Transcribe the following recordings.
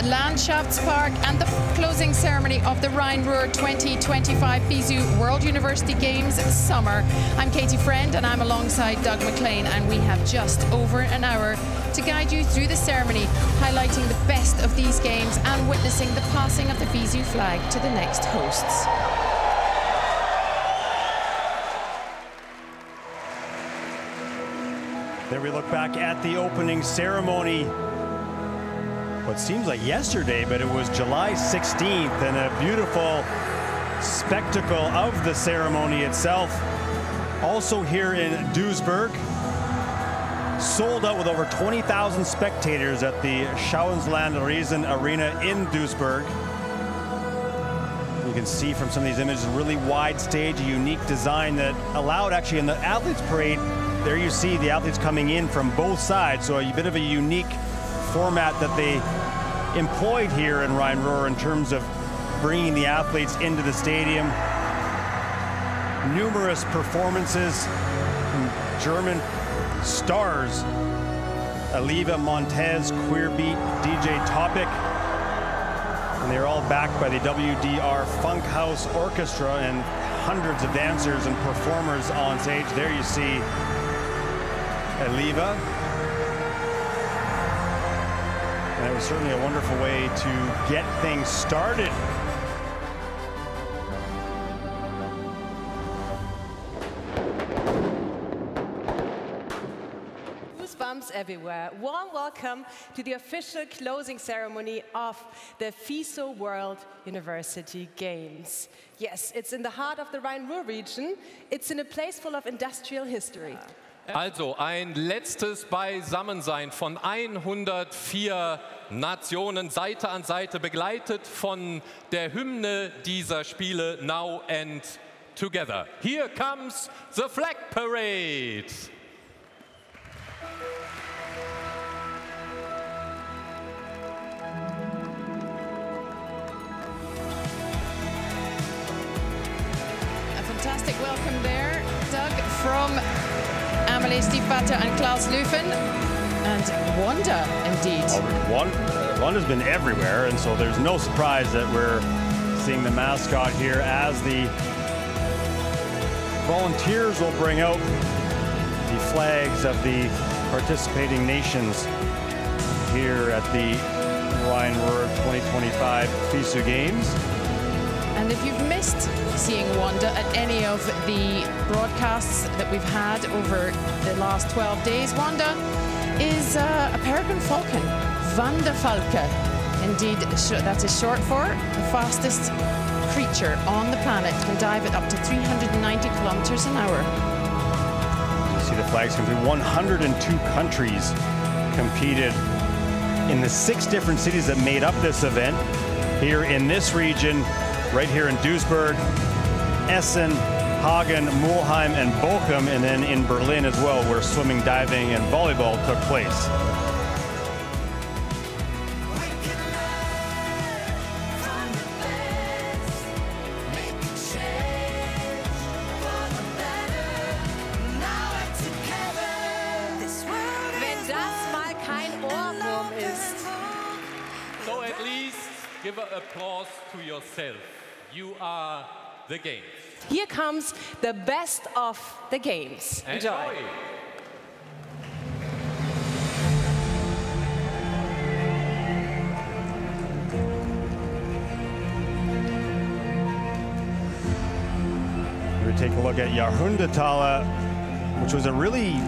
Landschaftspark and the closing ceremony of the Rhine-Ruhr 2025 FISU World University Games Summer. I'm Katie Friend and I'm alongside Doug McLean, and we have just over an hour to guide you through the ceremony, highlighting the best of these games and witnessing the passing of the FISU flag to the next hosts. There we look back at the opening ceremony. What seems like yesterday, but it was July 16th, and a beautiful spectacle of the ceremony itself. Also here in Duisburg, sold out with over 20,000 spectators at the Schauinsland Riesen Arena in Duisburg. You can see from some of these images, a really wide stage, a unique design that allowed actually in the athletes parade, there you see the athletes coming in from both sides, so a bit of a unique format that they employed here in Rhine-Ruhr in terms of bringing the athletes into the stadium. Numerous performances from German stars, Aliva, Montez, Queerbeat, DJ Topic, and they're all backed by the WDR Funkhaus Orchestra and hundreds of dancers and performers on stage. There you see Aliva. And it was certainly a wonderful way to get things started. Goosebumps everywhere. Warm welcome to the official closing ceremony of the FISU World University Games. Yes, it's in the heart of the Rhine-Ruhr region. It's in a place full of industrial history. Also ein letztes Beisammensein von 104 Nationen, Seite an Seite, begleitet von der Hymne dieser Spiele, Now and Together. Here comes the flag parade. A fantastic welcome there, Doug, from Amelie Stiefvater and Klaus Lüffen, and Wanda, indeed. Wanda's been everywhere, and so there's no surprise that we're seeing the mascot here as the volunteers will bring out the flags of the participating nations here at the Rhine-Ruhr 2025 FISU Games. And if you've missed seeing Wanda at any of the broadcasts that we've had over the last 12 days, Wanda is a peregrine falcon, Wanderfalke. Indeed, that is short for the fastest creature on the planet. Can dive at up to 390 kilometers an hour. You see the flags come through. 102 countries competed in the 6 different cities that made up this event. Here in this region, right here in Duisburg, Essen, Hagen, Mulheim, and Bochum, and then in Berlin as well, where swimming, diving, and volleyball took place. Wenn das mal kein Ohrwurm ist. So at least give an applause to yourself. You are the games. Here comes the best of the games. Enjoy. We take a look at Jahrhunderthalle, which was a really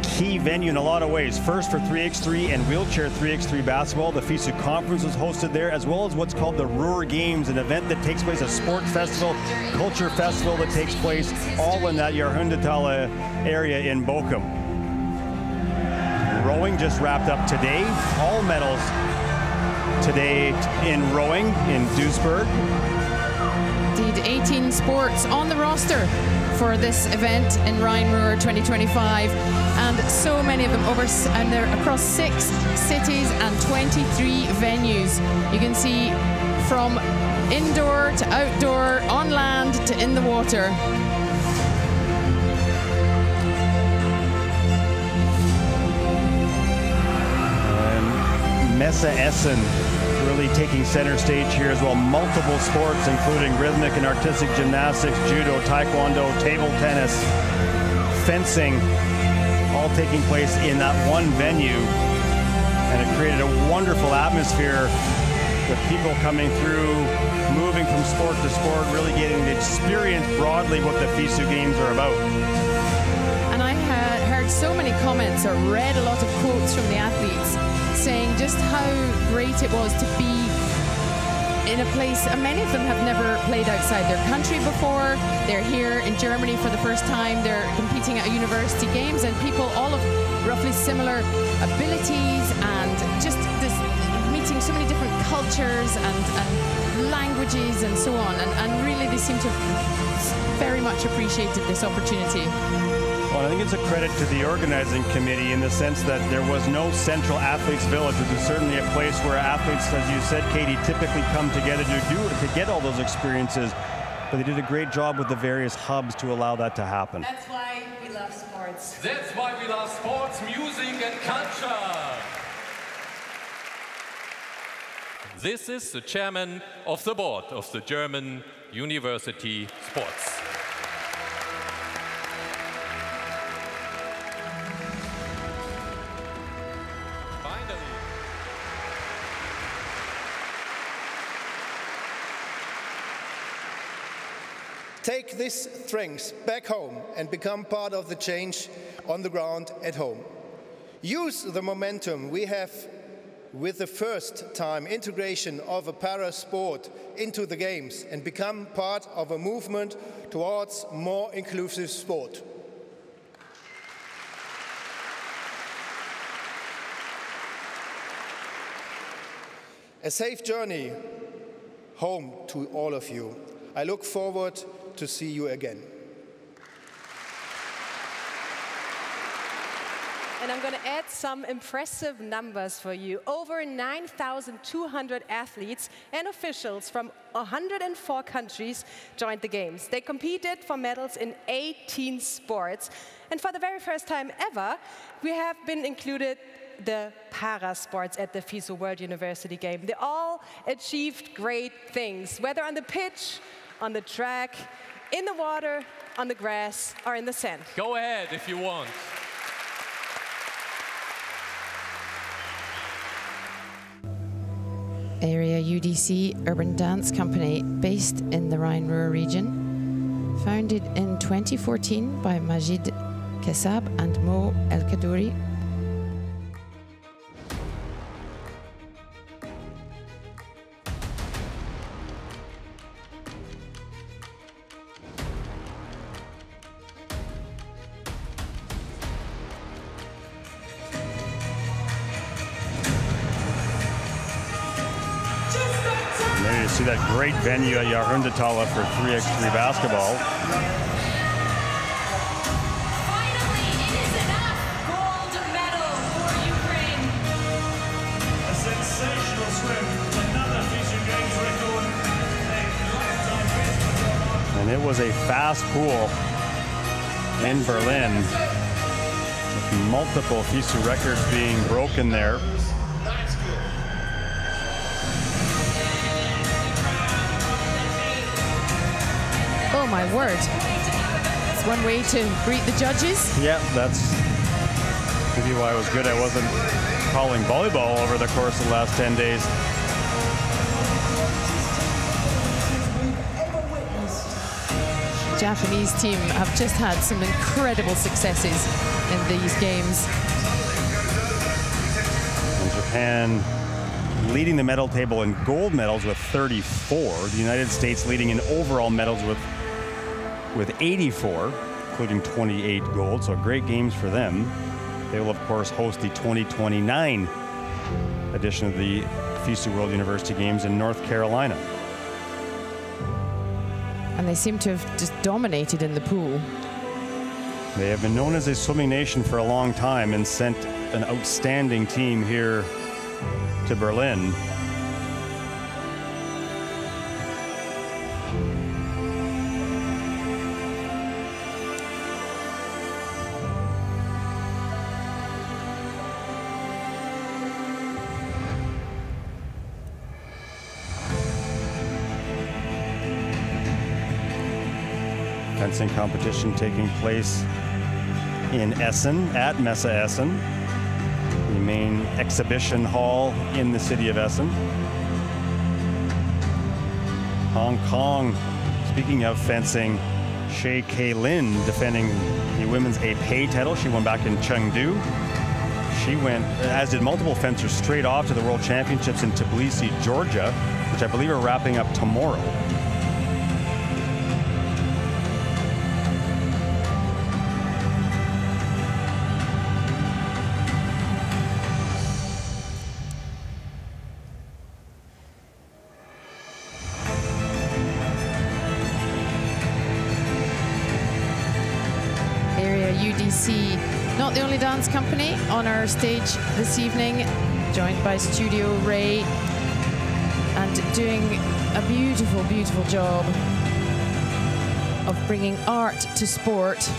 key venue in a lot of ways. First for 3x3 and wheelchair 3x3 basketball. The FISU Conference was hosted there, as well as what's called the Ruhr Games, an event that takes place, a sports festival, culture festival that takes place all in that Jahrhunderthalle area in Bochum. Rowing just wrapped up today. All medals today in rowing in Duisburg. Indeed, 18 sports on the roster for this event in Rhine-Ruhr 2025, and so many of them and they're across 6 cities and 23 venues. You can see from indoor to outdoor, on land to in the water. Messe Essen really taking center stage here as well. Multiple sports, including rhythmic and artistic gymnastics, judo, taekwondo, table tennis, fencing, all taking place in that one venue. And it created a wonderful atmosphere with people coming through, moving from sport to sport, really getting to experience broadly what the FISU Games are about. And I had heard so many comments or read a lot of quotes from the athletes saying just how great it was to be in a place, many of them have never played outside their country before. They're here in Germany for the first time. They're competing at university games, and people all of roughly similar abilities, and just this meeting so many different cultures and languages and so on. And really they seem to have very much appreciated this opportunity. Well, I think it's a credit to the organizing committee in the sense that there was no central athletes village, which is certainly a place where athletes, as you said, Katie, typically come together to get all those experiences. But they did a great job with the various hubs to allow that to happen. That's why we love sports. That's why we love sports, music and culture. This is the chairman of the board of the German University Sports. Take this strength back home and become part of the change on the ground at home. Use the momentum we have with the first-time integration of a para sport into the Games and become part of a movement towards more inclusive sport. A safe journey home to all of you. I look forward to see you again. And I'm going to add some impressive numbers for you. Over 9,200 athletes and officials from 104 countries joined the Games. They competed for medals in 18 sports. And for the very first time ever, we have been included the para sports at the FISU World University Game. They all achieved great things, whether on the pitch, on the track, in the water, on the grass, or in the sand. Go ahead if you want. Area UDC Urban Dance Company, based in the Rhine-Ruhr region, founded in 2014 by Majid Kessab and Mo El Kadouri. See that great venue at Jahrhunderthalle for 3x3 basketball. Finally, it is enough. Gold medal for Ukraine. A sensational swim. Another FISU Games record. And it was a fast pool in Berlin, with multiple FISU records being broken there. Oh my word. It's one way to greet the judges. Yeah, that's maybe why it was good I wasn't calling volleyball over the course of the last 10 days. The Japanese team have just had some incredible successes in these games. And Japan leading the medal table in gold medals with 34. The United States leading in overall medals with 84, including 28 gold, so great games for them. They will, of course, host the 2029 edition of the FISU World University Games in North Carolina. And they seem to have just dominated in the pool. They have been known as a swimming nation for a long time and sent an outstanding team here to Berlin. fencing competition taking place in Essen, at Messe Essen, the main exhibition hall in the city of Essen. Hong Kong, speaking of fencing, Shea Kaylin defending the women's épée title. She won back in Chengdu. She went, as did multiple fencers, straight off to the World Championships in Tbilisi, Georgia, which I believe are wrapping up tomorrow. UDC, not the only dance company on our stage this evening, joined by Studio Ray, and doing a beautiful, beautiful job of bringing art to sport.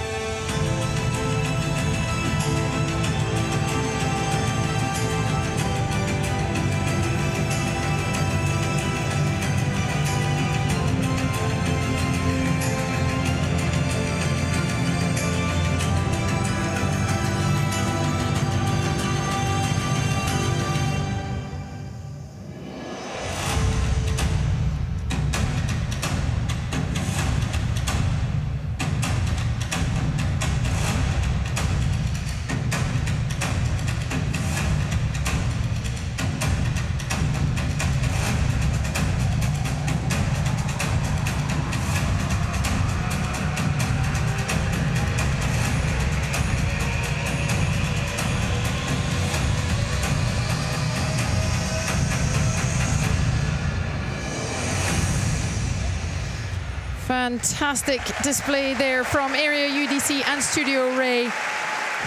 Fantastic display there from Area UDC and Studio Ray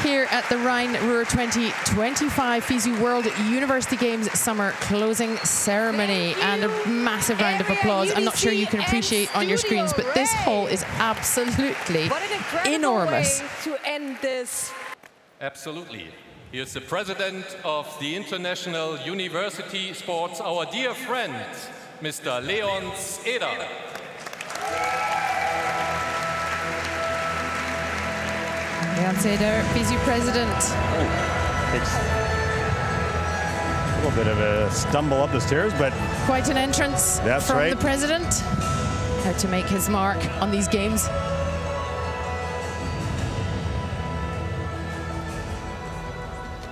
here at the Rhine-Ruhr 2025 FISU World University Games Summer Closing Ceremony. And a massive round of applause. I'm not sure you can appreciate on your screens, but this hall is absolutely enormous. To end this. Absolutely. Here's the president of the International University Sports, our dear friend, Mr. Leon Eder. Leon Eder, FISU president. It's a little bit of a stumble up the stairs, but quite an entrance from the president. How to make his mark on these games.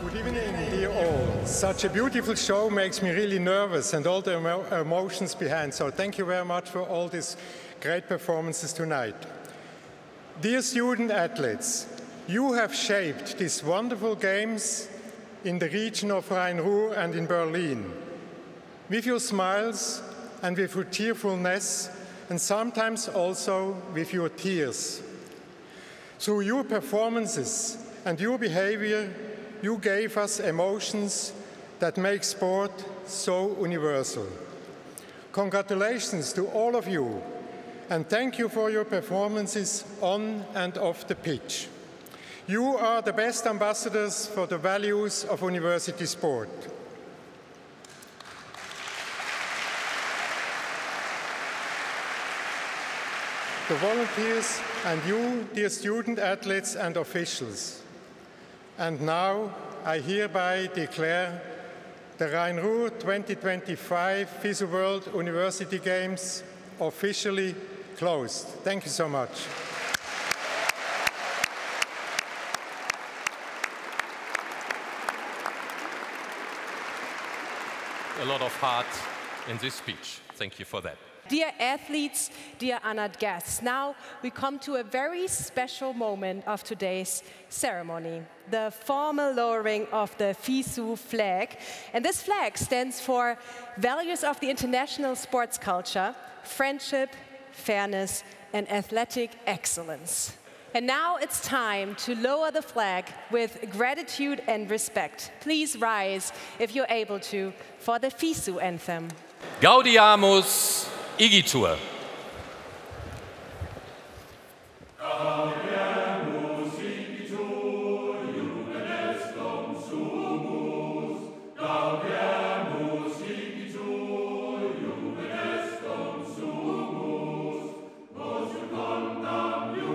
Good evening, dear all. Such a beautiful show makes me really nervous, and all the emotions behind. So thank you very much for all these great performances tonight. Dear student athletes, you have shaped these wonderful games in the region of Rhine-Ruhr and in Berlin. With your smiles and with your cheerfulness, and sometimes also with your tears. Through your performances and your behavior, you gave us emotions that make sport so universal. Congratulations to all of you, and thank you for your performances on and off the pitch. You are the best ambassadors for the values of university sport. The volunteers and you, dear student athletes and officials. And now I hereby declare the Rhine-Ruhr 2025 FISU World University Games officially closed. Thank you so much. A lot of heart in this speech. Thank you for that. Dear athletes, dear honored guests, now we come to a very special moment of today's ceremony, the formal lowering of the FISU flag. And this flag stands for values of the international sports culture, friendship, fairness, and athletic excellence. And now it's time to lower the flag with gratitude and respect. Please rise, if you're able to, for the FISU anthem. Gaudiamus Igitur. Sumus,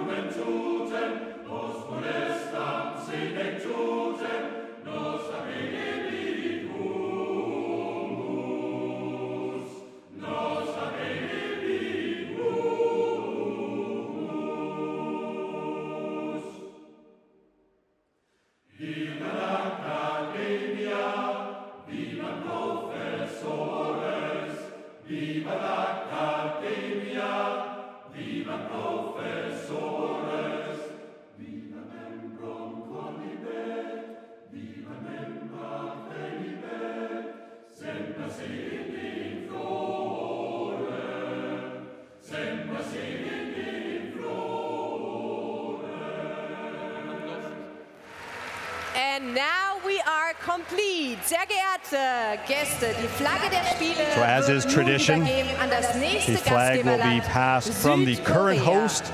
And now we are complete. Sehr geehrte Gäste, die Flagge der Spiele So as is wird nun tradition, übergeben an das nächste the flag will be Gastgeberland, passed from the current Südkorea. host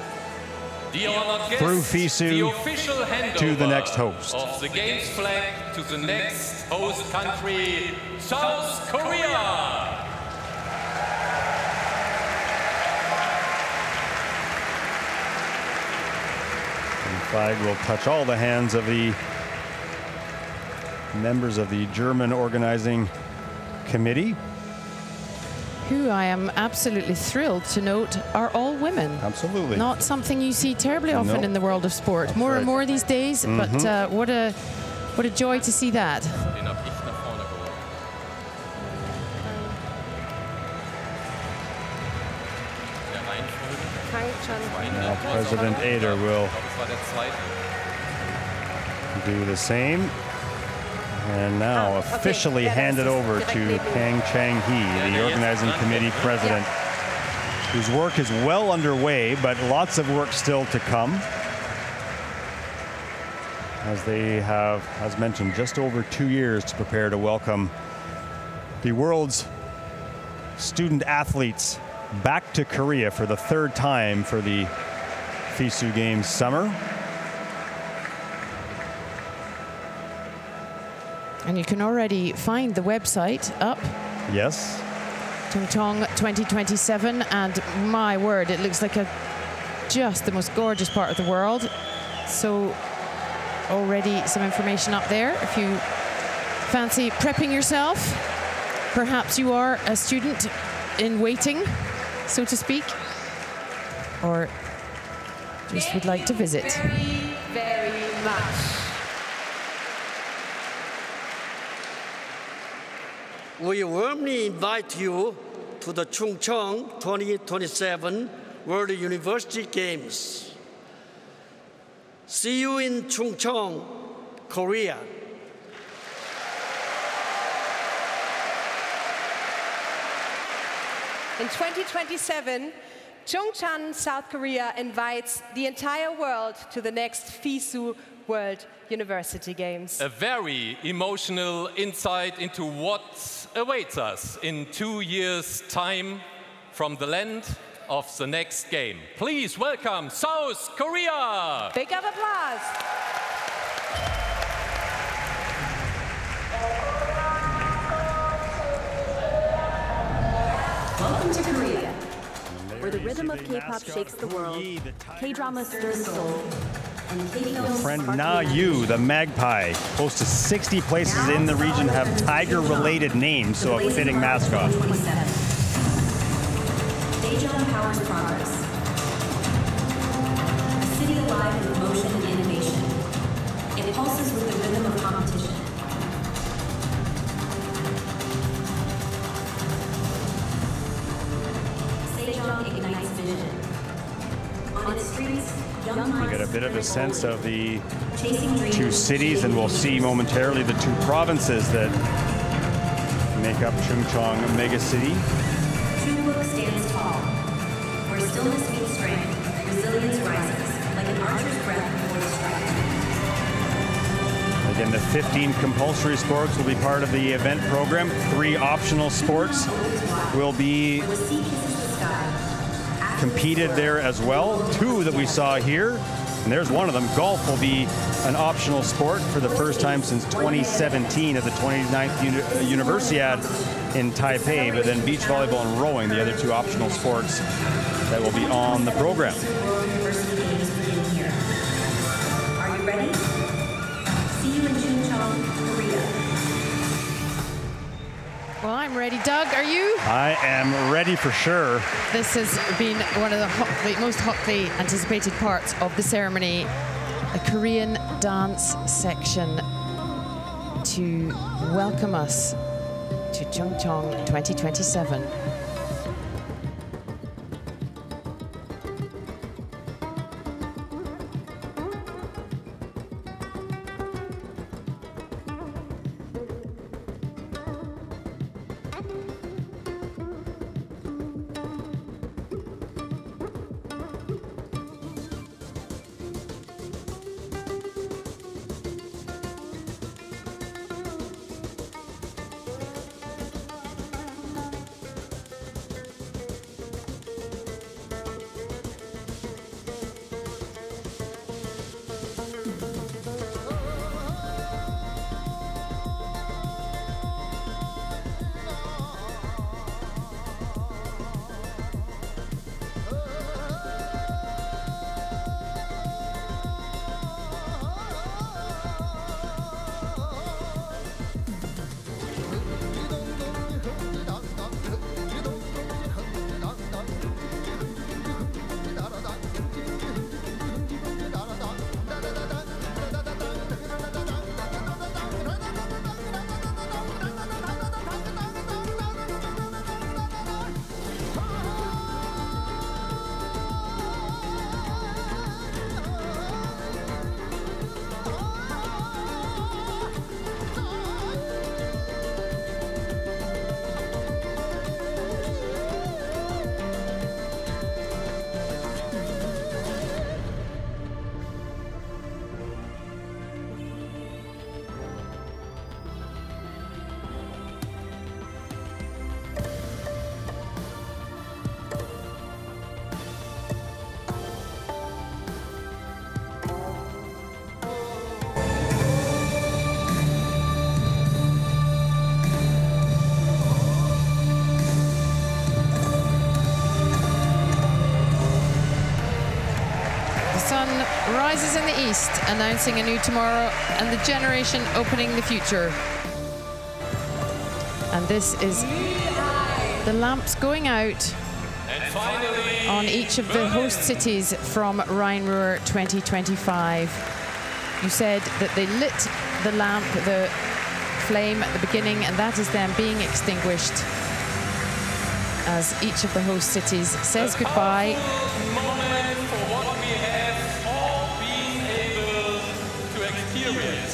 The honored guest, through FISU the official handover to the next host. of the games flag to the next host country, South Korea. The flag will touch all the hands of the members of the German organizing committee. Who I am absolutely thrilled to note are all women. Absolutely. Not something you see terribly often Nope. in the world of sport. That's More right. and more these days, but what a joy to see that. Den hab ich nach vorne geholt. Der Reihenfolge. Fangt schon. Now President Ader will Ich glaube, es war der zweite. do the same. And now okay. officially Yeah, handed that's over direct to neben. Kang Chang-hee, the organizing committee president, whose work is well underway, but lots of work still to come. As they have, as mentioned, just over 2 years to prepare to welcome the world's student athletes back to Korea for the third time for the FISU Games summer. And you can already find the website up, Yes. Chungcheong 2027, and my word, it looks like just the most gorgeous part of the world. So already some information up there if you fancy prepping yourself. Perhaps you are a student in waiting, so to speak, or just would like to visit. Very, very much. We warmly invite you to the Chungcheong 2027 World University Games. See you in Chungcheong, Korea. In 2027, Chungcheong, South Korea invites the entire world to the next FISU World University Games. A very emotional insight into what awaits us in 2 years' time from the land of the next game. Please welcome South Korea! Big up applause. Welcome to Korea, where the rhythm of K-pop shakes the world, K-drama stirs soul, and K-films Friend spark Na Yu, the magpie, close to 60 places in the region have tiger-related names, so a fitting mascot. Daejeon powers progress. A city alive with motion and innovation. It pulses with the rhythm of competition. Daejeon ignites vision. On its streets, young We get a bit of a sense of the chasing dreams, two cities, and we'll see momentarily the two provinces that make up Chungcheong megacity. Chungbuk stands tall, where stillness meets strength, resilience rises, like an archer's breath before the strike. Again, the 15 compulsory sports will be part of the event program. 3 optional sports will be The sea kisses the sky. competed there as well. 2 that we saw here, and there's one of them. Golf will be an optional sport for the first time since 2017 at the 29th Universiade in Taipei, but then beach volleyball and rowing, the other 2 optional sports that will be on the program. World University Games begin here. Are you ready? See you in Chungcheong, Korea. Well, I'm ready. Doug, are you? I am ready for sure. This has been one of the most hotly anticipated parts of the ceremony. A Korean dance section to welcome us to Chungcheong 2027. Rises in the east, announcing a new tomorrow and the generation opening the future. And this is the lamps going out on each of the host cities from Rhein-Ruhr 2025. You said that they lit the lamp, the flame at the beginning, and that is them being extinguished as each of the host cities says goodbye.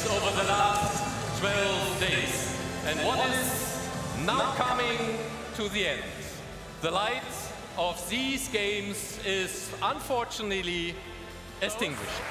Over the last 12 days, and what is now coming to the end. The light of these games is unfortunately extinguished.